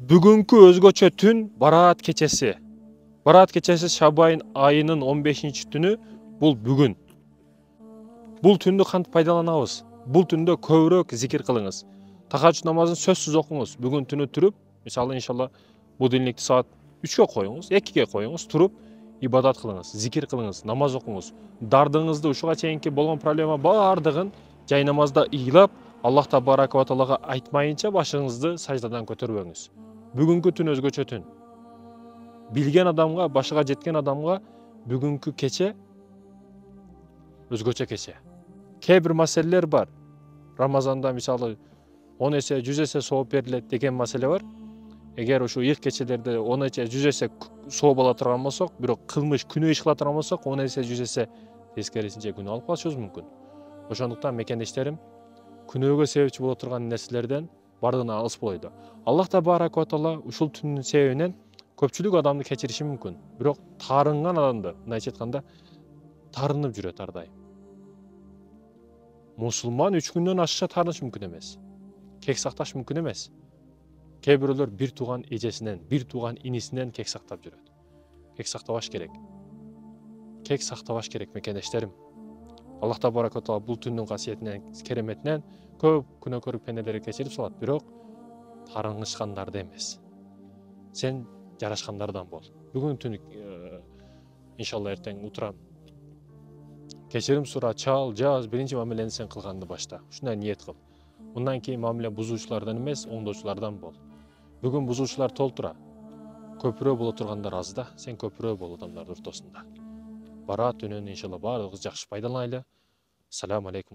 Бүгүнкү өзгөчө түн Бараат кечеси. Бараат кечеси Шабайн айынын 15 түнү бул бүгүн. Бул түндү кантип пайдаланабыз? Бул түндө көбүрөөк зикир кылыңыз. Тахажжуд намазын сөзсүз окуңуз. Бүгүн түнү туруп, мисалы иншалла будильникти саат 3-кө коюңуз, 2-ке коюңуз, туруп ибадат кылыңыз, зикир кылыңыз, намаз окуңуз. Дардыңызды ушуга чейинки болгон проблема баардыгын жай намазда ыйлап, Аллах Табарака ва Таалага айтмайынча башыңызды саждадан көтөрбөңүз. Бүгүнкү түн өзгөчө түн. Билген адамга, башыга жеткен адамга бүгүнкү кече өзгөчө кече. Кээ бир маселелер бар. Рамазанда мисалы 10 эсе, 100 эсе сооп берилет деген маселе бар. Эгер ушу ыйык кечелерде 10 эсе, 100 эсе сооп ала турган болсок, бирок кылмыш, күнөө иш кыла турган болсок, 10 эсе, 100 эсе тескерисинче күнөө алып калышыбыз мүмкүн. Ошондуктан мекендештерим, күнөөгө себепчи боло турган нерселерден бардыгынан алыс болойлу. Аллах Табарака ва Таала ушул түндүн себебинен көпчүлүк адамды кечириши мүмкүн. Бирок таарынган адамды, мындайча айтканда, таарынып жүрөт ар дайым. Мусулман 3 күндөн ашыкча таарыныш мүмкүн эмес. Кек сакташ мүмкүн эмес. Кээ бирөөлөр бир тууган эжесинен, бир тууган инисинен кек сактап жүрөт. Кек сактабаш керек. Кек сактабаш керек мекендештерим. Аллах Табарака ва Таала бул түндүн касиетинен, кереметинен көп күнөөкөр пенделерди кечирип салат, бирок таарынышкандарды эмес. Сен жарашкандардан бол. Бүгүн түн иншалла эртең утурам. Кечирим сура, чал, жаз, биринчи мамилени сен кылганды башта. Ушундай ниет кыл. Мындан кийин мамиле бузуучулардан эмес, оңдоочулардан бол. Бүгүн бузуучулар толтура. Көпүрөө боло тургандар аз да, сен көпүрөө бол адамдардын ортосунда. Бараат түнүн иншалла баардыгыбыз жакшы пайдаланайлы. Салам алейкум.